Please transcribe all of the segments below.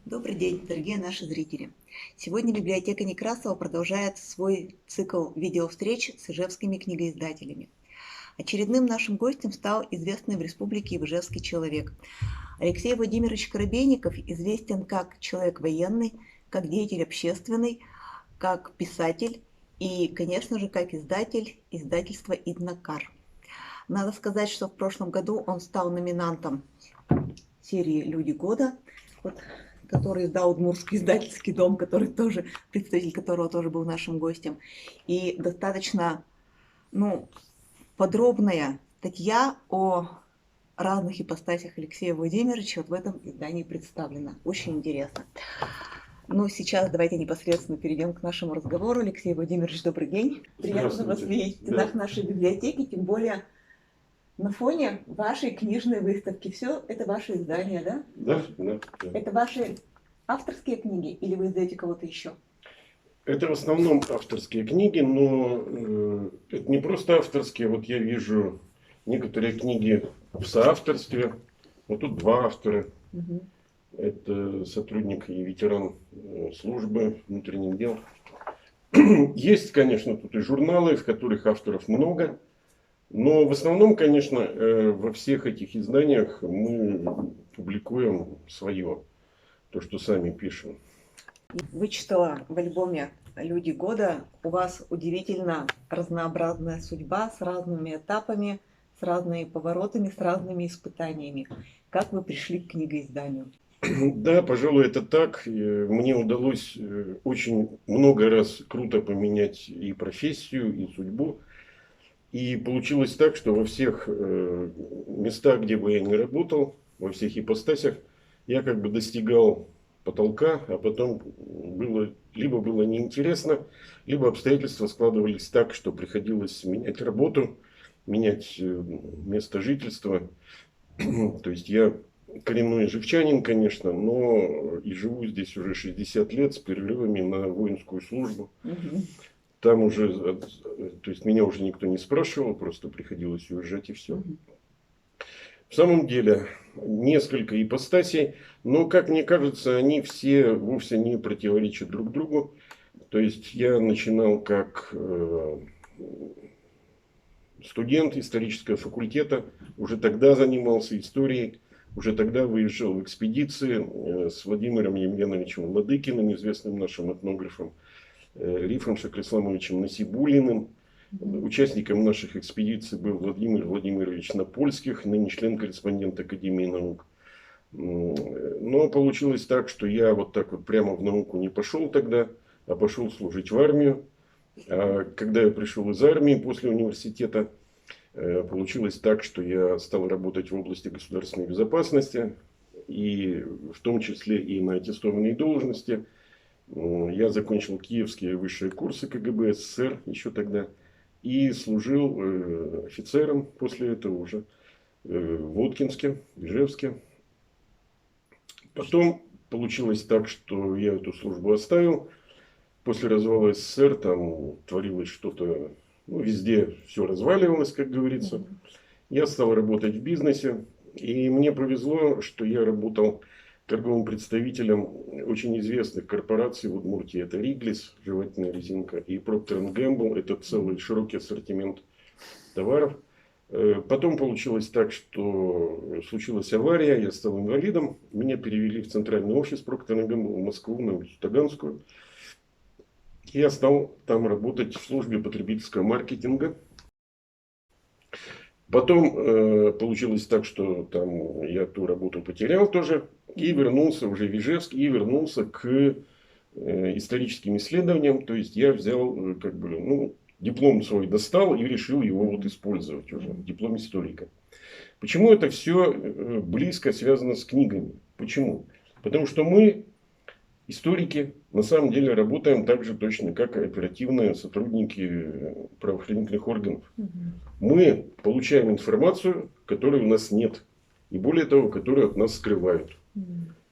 Добрый день, дорогие наши зрители! Сегодня библиотека Некрасова продолжает свой цикл видеовстреч с ижевскими книгоиздателями. Очередным нашим гостем стал известный в республике ижевский человек. Алексей Владимирович Коробейников известен как человек военный, как деятель общественный, как писатель и, конечно же, как издатель издательства «Иднакар». Надо сказать, что в прошлом году он стал номинантом серии «Люди года», который издал Удмуртский издательский дом, который тоже, представитель которого тоже был нашим гостем. И достаточно подробная статья о разных ипостасях Алексея Владимировича в этом издании представлена. Очень интересно. Ну, сейчас давайте непосредственно перейдем к нашему разговору. Алексей Владимирович, добрый день. Приятно вас видеть в стенах нашей библиотеки, тем более на фоне вашей книжной выставки. Все это ваше издание, да? Да. Это ваши авторские книги или вы издаете кого-то еще? Это в основном авторские книги, но это не просто авторские. Вот я вижу некоторые книги в соавторстве. Вот тут два автора. Угу. Это сотрудник и ветеран службы внутренних дел. Есть, конечно, тут и журналы, в которых авторов много. Но в основном, конечно, во всех этих изданиях мы публикуем свое, то, что сами пишем. Вычитала в альбоме «Люди года». У вас удивительно разнообразная судьба с разными этапами, с разными поворотами, с разными испытаниями. Как вы пришли к книгоизданию? Да, пожалуй, это так. Мне удалось очень много раз круто поменять и профессию, и судьбу. И получилось так, что во всех местах, где бы я ни работал, во всех ипостасях, я как бы достигал потолка, а потом либо было неинтересно, либо обстоятельства складывались так, что приходилось менять работу, менять место жительства. То есть я коренной ижевчанин, конечно, но и живу здесь уже 60 лет с перерывами на воинскую службу. Там уже, то есть меня уже никто не спрашивал, просто приходилось уезжать и все. В самом деле, несколько ипостасей, но, как мне кажется, они все вовсе не противоречат друг другу. То есть я начинал как студент исторического факультета, уже тогда занимался историей, уже тогда выезжал в экспедиции с Владимиром Емельяновичем Ладыкиным, известным нашим этнографом, Рифом Шакрасламовичем Насибуллиным. Участником наших экспедиций был Владимир Владимирович Напольских, ныне член-корреспондент Академии наук. Но получилось так, что я вот так вот прямо в науку не пошел тогда, а пошел служить в армию. А когда я пришел из армии после университета, получилось так, что я стал работать в области государственной безопасности, и в том числе и на аттестованной должности. Я закончил киевские высшие курсы КГБ СССР еще тогда и служил офицером после этого уже в Воткинске, в Ижевске. Потом получилось так, что я эту службу оставил. После развала СССР там творилось что-то, везде все разваливалось, как говорится. Я стал работать в бизнесе, и мне повезло, что я работал торговым представителем очень известных корпораций в Удмуртии. Это Риглис, жевательная резинка, и Procter & Gamble. Это целый широкий ассортимент товаров. Потом получилось так, что случилась авария, я стал инвалидом. Меня перевели в центральный офис Procter & Gamble в Москву, на улицу Таганскую. Я стал там работать в службе потребительского маркетинга. Потом получилось так, что там я ту работу потерял тоже. И вернулся уже в Ижевск, и вернулся к историческим исследованиям. То есть я взял, диплом свой достал и решил его использовать уже. Диплом историка. Почему это все близко связано с книгами? Почему? Потому что мы, историки, на самом деле работаем так же точно, как и оперативные сотрудники правоохранительных органов. Мы получаем информацию, которой у нас нет. И более того, которую от нас скрывают.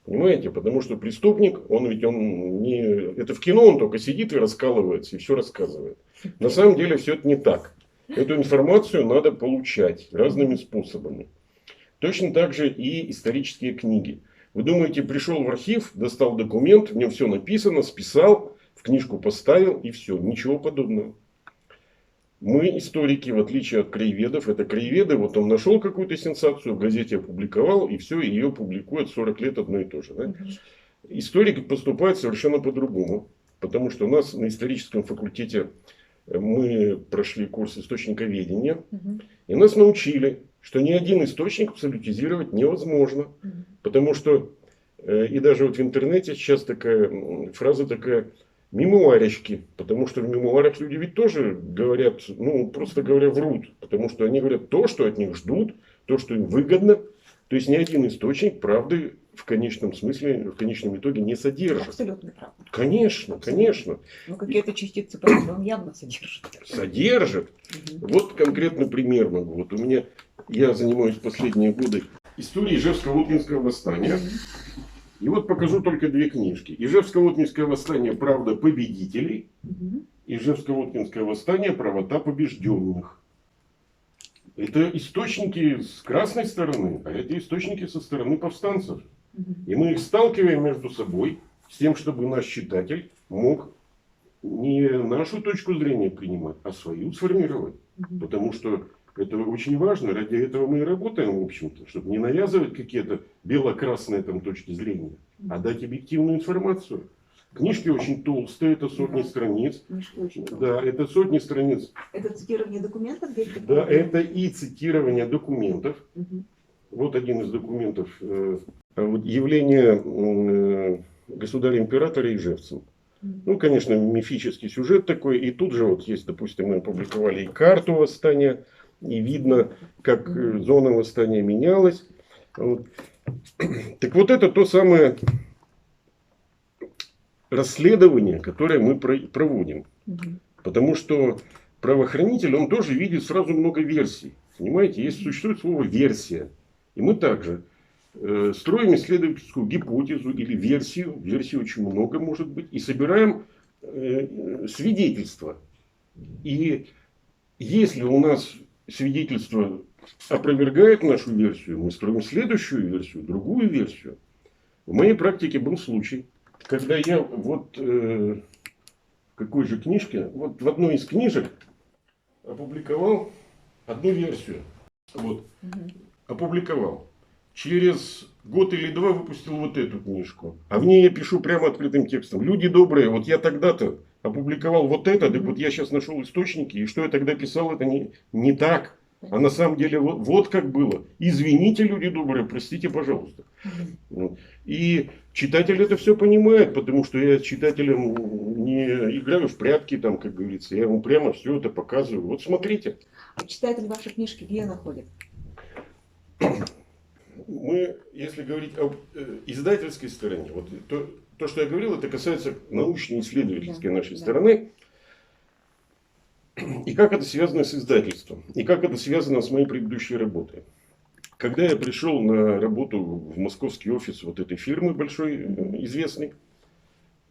Понимаете? Потому что преступник, он не... Это в кино он только сидит и раскалывается, и все рассказывает. На самом деле все это не так. Эту информацию надо получать разными способами. Точно так же и исторические книги. Вы думаете, пришел в архив, достал документ, в нем все написано, списал, в книжку поставил и все. Ничего подобного. Мы, историки, в отличие от краеведов, это краеведы, вот он нашел какую-то сенсацию, в газете опубликовал, и все, ее публикуют 40 лет одно и то же. Да? Историк поступает совершенно по-другому, потому что у нас на историческом факультете мы прошли курс источниковедения, и нас научили, что ни один источник абсолютизировать невозможно, потому что, и даже вот в интернете сейчас такая фраза такая, мемуарщики, потому что в мемуарах люди ведь тоже говорят, ну, просто говоря, врут, потому что они говорят то, что от них ждут, то, что им выгодно. То есть ни один источник правды в конечном смысле, в конечном итоге не содержит. Абсолютно правда. Конечно, конечно. Но какие-то частицы правды он явно содержит. Содержит. Вот конкретный пример могу. Вот у меня, я занимаюсь последние годы историей Ижевско-Воткинского восстания. И вот покажу только две книжки. Ижевско-Воткинское восстание «Правда победителей». Ижевско-Воткинское восстание «Правота побежденных». Это источники с красной стороны, а это источники со стороны повстанцев. И мы их сталкиваем между собой с тем, чтобы наш читатель мог не нашу точку зрения принимать, а свою сформировать. Потому что это очень важно. Ради этого мы и работаем, в общем-то, чтобы не навязывать какие-то бело-красные там точки зрения, а дать объективную информацию. Книжки очень толстые, это сотни страниц. Да, это сотни страниц. Это цитирование документов? Да, это и цитирование документов. Вот один из документов. Вот явление государя-императора Ижевцем. Ну, конечно, мифический сюжет такой. И тут же вот есть, допустим, мы опубликовали и карту восстания. И видно, как зона восстания менялась. Вот. Так вот это то самое расследование, которое мы проводим. Потому что правоохранитель, он тоже видит сразу много версий. Понимаете, есть существует слово версия. И мы также строим исследовательскую гипотезу или версию. Версий очень много может быть. И собираем свидетельства. И если у нас свидетельство опровергает нашу версию, мы строим следующую версию, другую версию. В моей практике был случай, когда я вот в какой же книжке, вот в одной из книжек опубликовал одну версию. Вот. Опубликовал. Через год или два выпустил вот эту книжку. А в ней я пишу прямо открытым текстом. Люди добрые, вот я тогда-то опубликовал вот это, так вот я сейчас нашел источники, и что я тогда писал, это не так. А на самом деле вот как было. Извините, люди добрые, простите, пожалуйста. И читатель это все понимает, потому что я с читателем не играю в прятки, там, как говорится. Я ему прямо все это показываю. Вот смотрите. А читатель вашей книжки где находит? Мы, если говорить об издательской стороне, вот то, что я говорил, это касается научно-исследовательской нашей стороны. И как это связано с издательством. И как это связано с моей предыдущей работой. Когда я пришел на работу в московский офис вот этой фирмы большой, известной,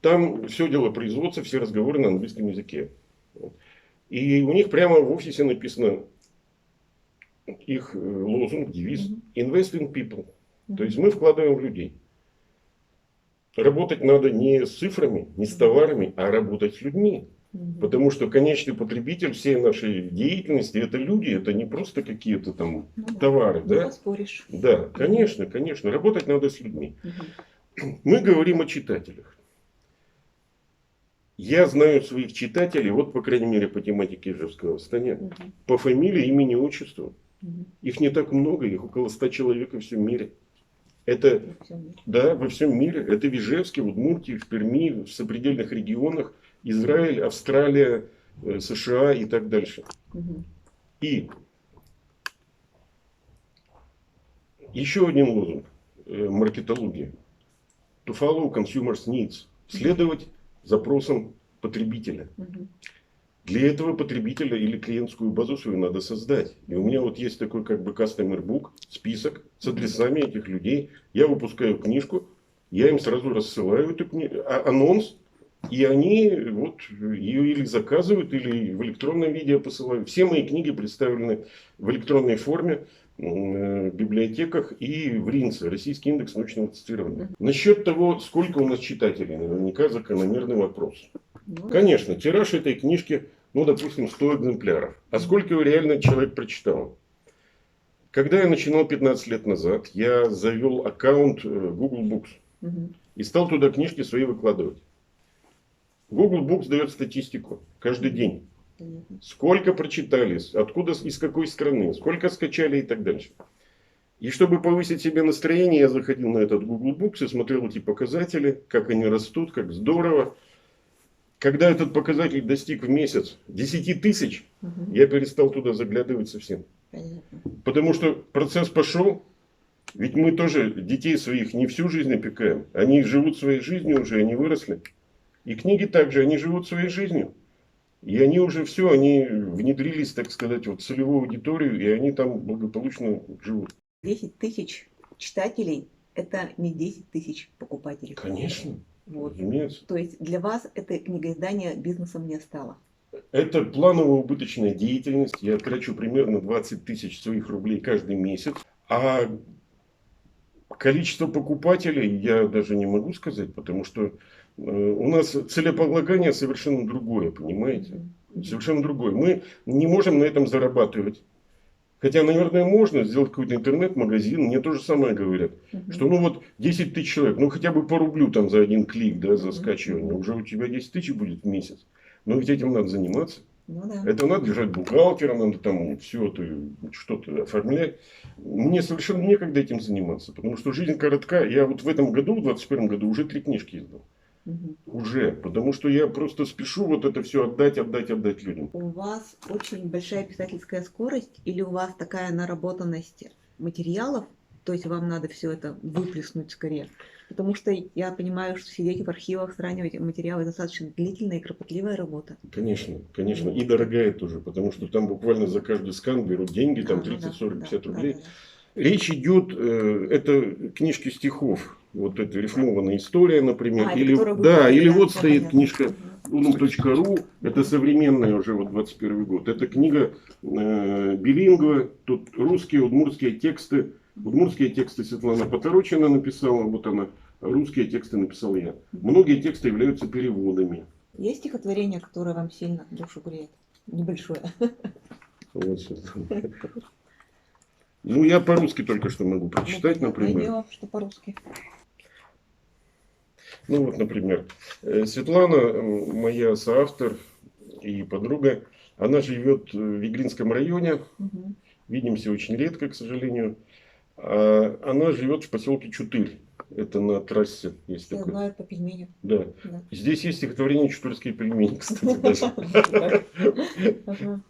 там все дело производства, все разговоры на английском языке. И у них прямо в офисе написано их лозунг, девиз «Invest in people». То есть мы вкладываем в людей. Работать надо не с цифрами, не с товарами, а работать с людьми. Потому что конечный потребитель всей нашей деятельности это люди, это не просто какие-то там товары. Не да? поспоришь. Да, конечно, конечно. Работать надо с людьми. Мы говорим о читателях. Я знаю своих читателей, вот по крайней мере по тематике Ижевского восстания, по фамилии, имени, отчеству. Их не так много, их около 100 человек во всем мире. Это, да, во всем мире. Это в Ижевске, в Удмуртии, в Перми, в сопредельных регионах. Израиль, Австралия, США и так дальше. И еще один лозунг маркетологии. To follow consumers' needs. Следовать запросам потребителя. Для этого потребителя или клиентскую базу свою надо создать. И у меня вот есть такой как бы customer book, список с адресами этих людей. Я выпускаю книжку, я им сразу рассылаю эту анонс. И они вот ее или заказывают, или в электронном виде посылают. Все мои книги представлены в электронной форме в библиотеках и в РИНЦе, Российский индекс научного цитирования. Насчет того, сколько у нас читателей, наверняка закономерный вопрос. Конечно, тираж этой книжки, ну, допустим, 100 экземпляров. А сколько его реально человек прочитал? Когда я начинал 15 лет назад, я завел аккаунт Google Books и стал туда книжки свои выкладывать. Google Books дает статистику каждый день. Сколько прочитали, откуда, из какой страны, сколько скачали и так дальше. И чтобы повысить себе настроение, я заходил на этот Google Books и смотрел эти показатели, как они растут, как здорово. Когда этот показатель достиг в месяц 10 тысяч, я перестал туда заглядывать совсем. Потому что процесс пошел, ведь мы тоже детей своих не всю жизнь опекаем. Они живут своей жизнью уже, они выросли. И книги также, они живут своей жизнью. И они уже все, они внедрились, так сказать, в целевую аудиторию, и они там благополучно живут. 10 тысяч читателей – это не 10 тысяч покупателей. Конечно, вот. Разумеется. То есть для вас это книгоиздание бизнесом не стало? Это плановая убыточная деятельность. Я трачу примерно 20 тысяч своих рублей каждый месяц. А количество покупателей я даже не могу сказать, потому что у нас целеполагание совершенно другое, понимаете? Совершенно другое. Мы не можем на этом зарабатывать. Хотя, наверное, можно сделать какой-то интернет-магазин. Мне то же самое говорят. Что ну вот 10 тысяч человек, ну хотя бы по рублю там за один клик, да, за скачивание. Уже у тебя 10 тысяч будет в месяц. Но ведь этим надо заниматься. Ну, да. Это надо держать бухгалтера, надо там все это, что-то оформлять. Мне совершенно некогда этим заниматься. Потому что жизнь коротка. Я вот в этом году, в 2021 году, уже 3 книжки издал. Уже. Потому что я просто спешу вот это все отдать людям. У вас очень большая писательская скорость или у вас такая наработанность материалов, то есть вам надо все это выплеснуть скорее? Потому что я понимаю, что сидеть в архивах, сравнивать материалы достаточно длительная и кропотливая работа. Конечно, конечно. И дорогая тоже, потому что там буквально за каждый скан берут деньги, там 30, 40, 50 рублей. Речь идет, это книжки стихов. Вот это рифмованная история, например. Или, да, или вот стоит книжка unum.ru, это современная уже вот 21 год. Это книга билингва, тут русские, удмуртские тексты. Удмуртские тексты Светлана Поторочина написала, вот она, русские тексты написал я. Многие тексты являются переводами. Есть стихотворение, которое вам сильно душу греет? Небольшое. Вот. Ну, я по-русски только что могу прочитать, например. Дело, что по-русски. Ну, вот, например, Светлана, моя соавтор и подруга, она живет в Вигринском районе. Видимся очень редко, к сожалению. Она живет в поселке Чутырь. Это на трассе. Есть все такой. знают по пельменям. Да. Здесь есть стихотворение «Чутырские пельмени», кстати, даже.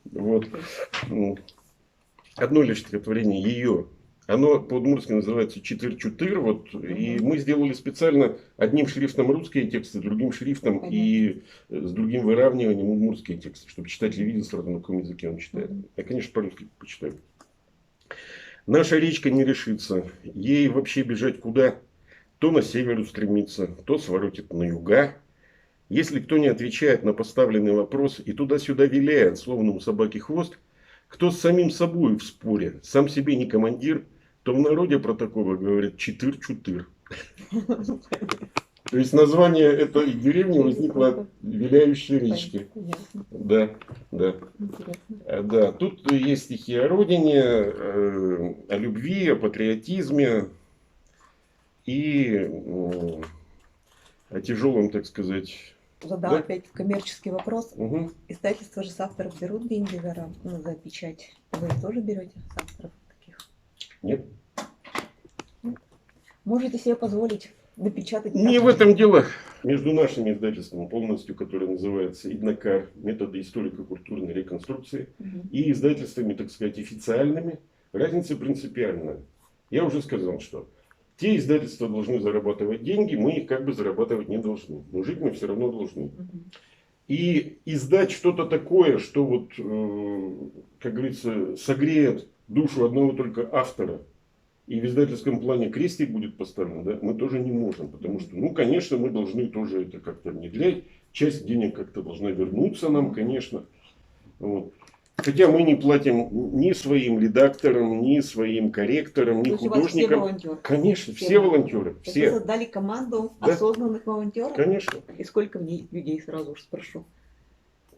Вот. Одно лишь стихотворение ее. Оно по-удмуртски называется «Читыр-чутыр». Вот, и мы сделали специально одним шрифтом русские тексты, другим шрифтом и с другим выравниванием удмуртские тексты, чтобы читатель видел сразу, на каком языке он читает. Я, конечно, по-русски почитаю. Наша речка не решится. Ей вообще бежать куда? То на север устремится, то своротит на юга. Если кто не отвечает на поставленный вопрос и туда-сюда виляет, словно у собаки хвост, кто с самим собой в споре, сам себе не командир, то в народе про такого говорят «читыр-чутыр». То есть название этой деревни возникло от виляющей речки. Да, да. Да, тут есть стихи о родине, о любви, о патриотизме и о тяжелом, так сказать. Задам опять коммерческий вопрос. Издательства же с авторов берут деньги за печать. Вы тоже берете с авторов таких? Нет. Можете себе позволить напечатать? Не в этом дело. Между нашими издательствами полностью, которое называется «Иднокар. Методы историко-культурной реконструкции», и издательствами, так сказать, официальными, разница принципиальная. Я уже сказал, что те издательства должны зарабатывать деньги, мы их как бы зарабатывать не должны. Но жить мы все равно должны. И издать что-то такое, что вот, как говорится, согреет душу одного только автора, и в издательском плане крестик будет поставлен, да, мы тоже не можем. Потому что, ну, конечно, мы должны тоже это как-то внедрять, Часть денег как-то должна вернуться нам, конечно. Вот. Хотя мы не платим ни своим редакторам, ни своим корректорам, ни То есть у вас все художникам. волонтеры? Конечно, все волонтеры. Вы Все. создали команду Да. осознанных волонтеров? Конечно. И сколько в ней людей, сразу же спрошу?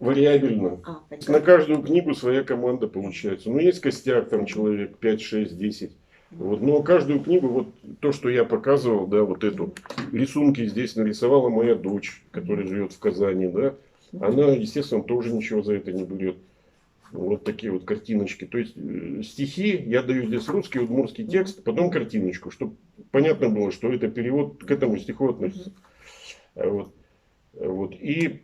Вариабельно. Понятно. На каждую книгу своя команда получается. Ну, есть костяк, там человек 5, 6, 10. Вот. Но каждую книгу, вот то, что я показывал, да, вот эту, рисунки здесь нарисовала моя дочь, которая живет в Казани, да. Она, естественно, тоже ничего за это не берет. Вот такие вот картиночки. То есть стихи я даю здесь русский, удмуртский текст, потом картиночку, чтобы понятно было, что это перевод к этому стиху относится. Вот. Вот. И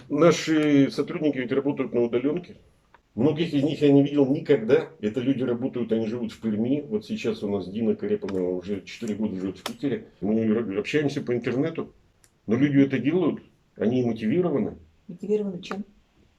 наши сотрудники ведь работают на удаленке. Многих из них я не видел никогда. Это люди работают, они живут в Перми. Вот сейчас у нас Дина Карепанова уже 4 года живет в Питере. Мы общаемся по интернету. Но люди это делают. Они мотивированы. Мотивированы чем?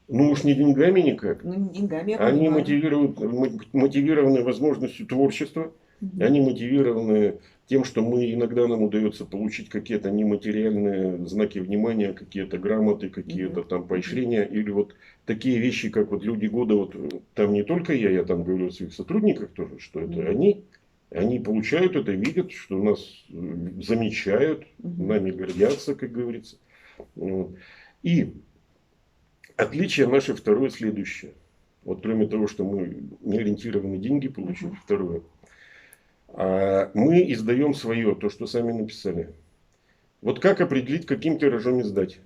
Ну уж не деньгами никак. Ну, не деньгами, я Они понимаю. мотивированы возможностью творчества. Они мотивированы тем, что иногда нам удается получить какие-то нематериальные знаки внимания, какие-то грамоты, какие-то там поощрения, или вот такие вещи, как вот люди года, вот там не только я там говорю о своих сотрудниках тоже, что это они получают это, видят, что нас замечают, нами гордятся, как говорится. Вот. И отличие наше второе следующее. Вот кроме того, что мы не ориентированы деньги получить, второе. Мы издаем свое, то, что сами написали. Вот как определить, каким тиражом издать?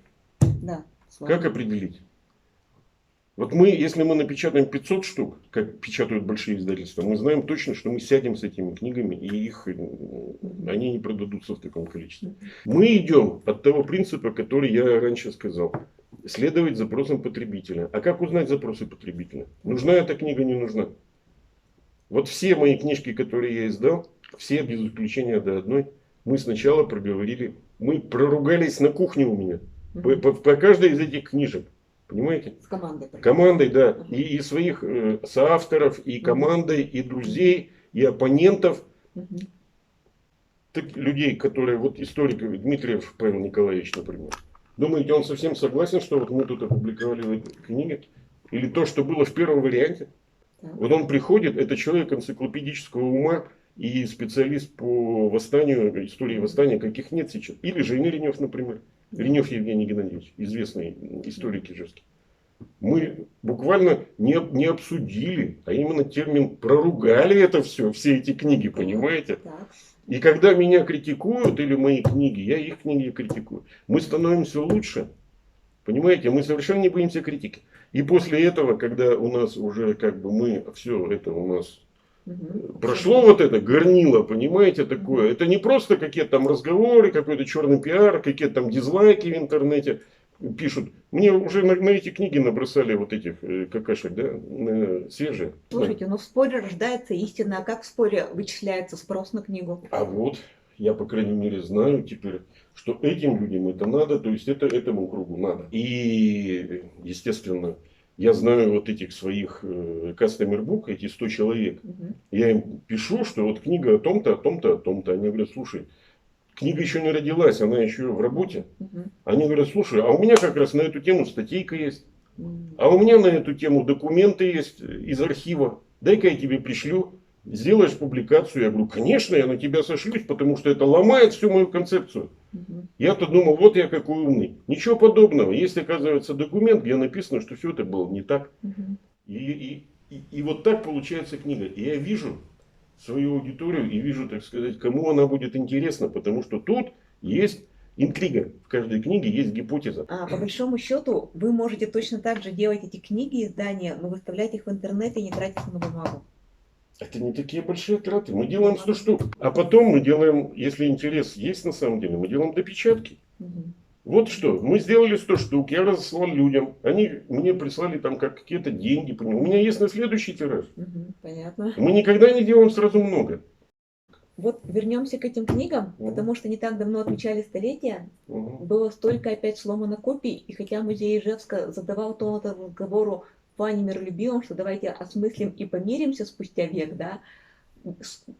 Да. Как определить? Вот мы, если мы напечатаем 500 штук, как печатают большие издательства, мы знаем точно, что мы сядем с этими книгами, и они не продадутся в таком количестве. Мы идем от того принципа, который я раньше сказал. Следовать запросам потребителя. А как узнать запросы потребителя? Нужна эта книга, не нужна? Вот все мои книжки, которые я издал, все без исключения до одной, мы сначала проговорили, мы проругались на кухне у меня. По каждой из этих книжек. Понимаете? С командой. Командой, да. И своих соавторов, и командой, и друзей, и оппонентов. Так, людей, которые, вот историк Дмитриев Павел Николаевич, например. Думаете, он совсем согласен, что вот мы тут опубликовали в этой книге? Или то, что было в первом варианте? Вот он приходит, это человек энциклопедического ума и специалист по восстанию, истории восстания, каких нет сейчас. Или Женя Ренев, например. Ренев Евгений Геннадьевич, известный историк ижевский. Мы буквально не обсудили, а именно термин проругали это все эти книги, понимаете? И когда меня критикуют, или мои книги, я их книги критикую, мы становимся лучше. Понимаете, мы совершенно не боимся критики. И после этого, когда у нас уже все это у нас прошло, вот это горнило, понимаете, такое. Это не просто какие-то там разговоры, какой-то черный пиар, какие-то там дизлайки в интернете пишут. Мне уже на эти книги набросали вот этих какашек, да, свежие. Слушайте, но в споре рождается истина. А как в споре вычисляется спрос на книгу? А вот, я, по крайней мере, знаю теперь, что этим людям это надо, то есть это этому кругу надо. И, естественно, я знаю вот этих своих кастомер-бук, эти 100 человек. Я им пишу, что вот книга о том-то, о том-то, о том-то. Они говорят, слушай, книга еще не родилась, она еще в работе. Они говорят, слушай, а у меня как раз на эту тему статейка есть. А у меня на эту тему документы есть из архива. Дай-ка я тебе пришлю. Сделаешь публикацию. Я говорю, конечно, я на тебя сошлюсь, потому что это ломает всю мою концепцию. Я-то думал, вот я какой умный. Ничего подобного. Есть, оказывается, документ, где написано, что все это было не так. И вот так получается книга. И я вижу свою аудиторию и вижу, так сказать, кому она будет интересна. Потому что тут есть интрига. В каждой книге есть гипотеза. По большому счету, вы можете точно так же делать эти книги, издания, но выставлять их в интернет и не тратиться на бумагу. Это не такие большие траты. Мы делаем 100 штук. А потом мы делаем, если интерес есть на самом деле, мы делаем допечатки. Вот что. Мы сделали 100 штук, я разослал людям. Они мне прислали там какие-то деньги. У меня есть на следующий тираж. Понятно. Мы никогда не делаем сразу много. Вот вернемся к этим книгам, потому что не так давно отмечали столетие. Было столько опять сломано копий. И хотя музей Ижевска задавал тон разговору в плане миролюбивом, что давайте осмыслим и помиримся спустя век, да,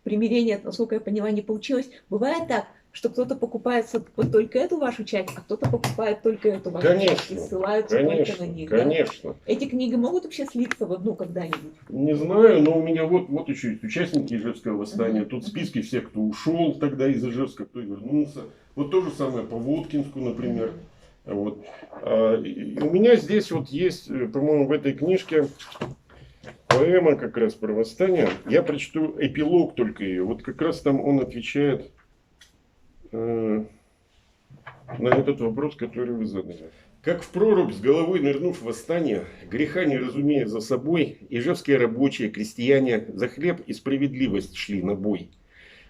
примирение, насколько я поняла, не получилось. Бывает так, что кто-то покупает вот только эту вашу часть, а кто-то покупает только эту вашу часть и ссылаются только на них. Конечно. Да? Эти книги могут вообще слиться в одну когда-нибудь? Не знаю, но у меня вот еще есть участники Ижевского восстания. Тут списки всех, кто ушел тогда из Ижевска, кто вернулся. Вот то же самое по Воткинску, например. Вот. И у меня здесь вот есть, по-моему, в этой книжке поэма как раз про восстание. Я прочту эпилог только ее. Вот как раз там он отвечает на этот вопрос, который вы задали. Как в прорубь с головой нырнув в восстание, греха не разумея за собой, ижевские рабочие, крестьяне за хлеб и справедливость шли на бой.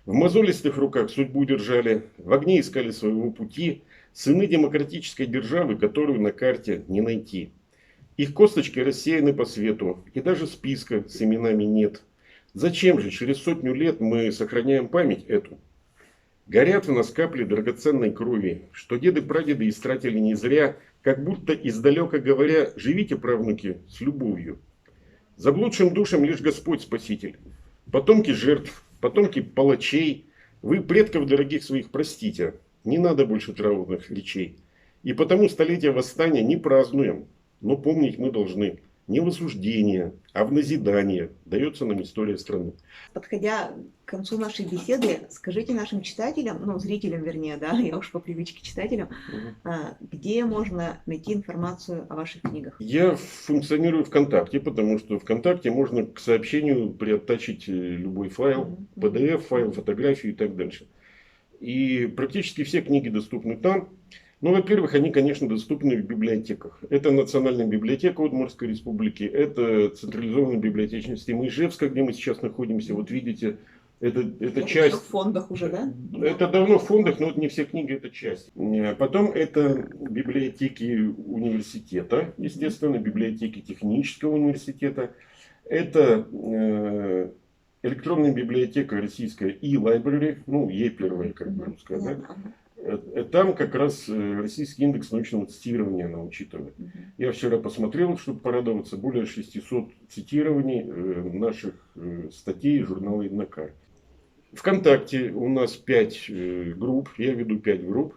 В мозолистых руках судьбу держали, в огне искали своего пути, сыны демократической державы, которую на карте не найти. Их косточки рассеяны по свету, и даже списка с именами нет. Зачем же через 100 лет мы сохраняем память эту? Горят в нас капли драгоценной крови, что деды-прадеды истратили не зря, как будто издалека говоря, живите, правнуки, с любовью. Заблудшим душам лишь Господь Спаситель. Потомки жертв, потомки палачей, вы предков дорогих своих простите, не надо больше траурных речей. И потому столетие восстания не празднуем, но помнить мы должны. Не в осуждение, а в назидание дается нам история страны. Подходя к концу нашей беседы, скажите нашим читателям, ну, зрителям вернее, да, я уж по привычке читателям, где можно найти информацию о ваших книгах? Я функционирую ВКонтакте, потому что ВКонтакте можно к сообщению приоттачить любой файл, PDF-файл, фотографию и так дальше. И практически все книги доступны там. Ну, во-первых, они, конечно, доступны в библиотеках. Это Национальная библиотека Удмуртской Республики, это централизованная библиотечная система Ижевска, где мы сейчас находимся. Вот видите, это часть... в фондах уже, да? Это давно в фондах, но вот не все книги, это часть. Потом это библиотеки университета, естественно, библиотеки технического университета. Это электронная библиотека российская e-library, ну, E1, как бы русская, да? Там как раз российский индекс научного цитирования она учитывает. Я вчера посмотрел, чтобы порадоваться, более 600 цитирований наших статей журнала «Иднокар». ВКонтакте у нас 5 групп, я веду 5 групп.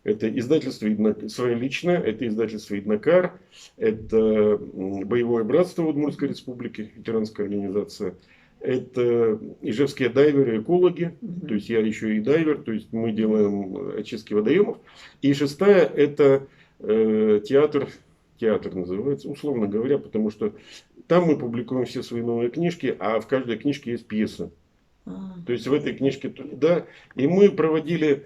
Это издательство свое личное, это издательство «Иднокар», это «Боевое братство» Удмуртской Республики, ветеранская организация. Это ижевские дайверы, экологи, то есть я еще и дайвер, то есть мы делаем очистки водоемов. И 6-я это театр называется, условно говоря, потому что там мы публикуем все свои новые книжки, а в каждой книжке есть пьеса. То есть в этой книжке, да, и мы проводили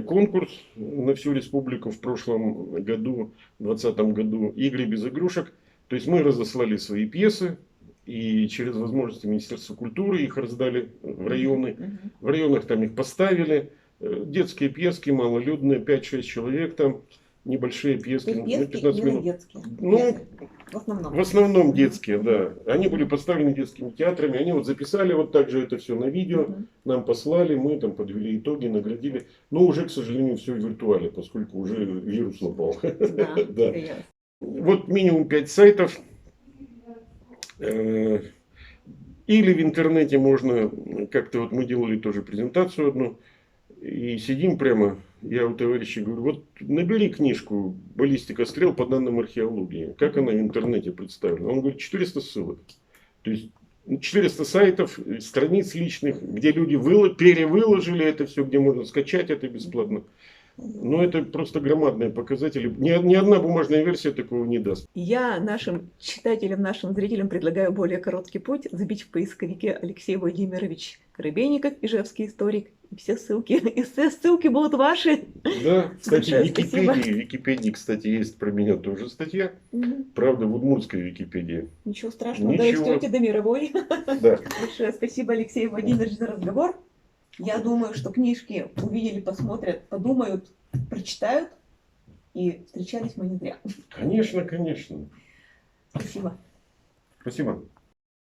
конкурс на всю республику в прошлом году, в 2020 году, «Игры без игрушек». То есть мы разослали свои пьесы. И через возможности Министерства культуры их раздали в районы. В районах там их поставили. Детские пьески, малолюдные, 5-6 человек там. Небольшие пьески, на 15 минут. Детские? Ну, в основном детские, да. Они были Мгм. поставлены детскими театрами. Они вот записали вот так же это все на видео. Нам послали, мы там подвели итоги, наградили. Но уже, к сожалению, все в виртуале, поскольку уже вирус напал. Да. Вот минимум 5 сайтов. Или в интернете можно, как-то вот мы делали тоже презентацию одну, и сидим прямо, я у товарища говорю, вот набери книжку «Баллистика стрел по данным археологии», как она в интернете представлена. Он говорит, 400 ссылок. То есть 400 сайтов, страниц личных, где люди перевыложили это все, где можно скачать это бесплатно. Но это просто громадные показатели. Ни одна бумажная версия такого не даст. Я нашим читателям, нашим зрителям предлагаю более короткий путь. Забить в поисковике Алексей Владимирович Коробейников, ижевский историк. И все ссылки будут ваши. Да, кстати, Большое в Википедии, кстати, есть про меня тоже статья. Правда, в удмуртской Википедии. Ничего страшного, дорастете до мировой. Да. Большое спасибо, Алексей Владимирович, за разговор. Я думаю, что книжки увидели, посмотрят, подумают, прочитают. И встречались мы не зря. Конечно, конечно. Спасибо. Спасибо.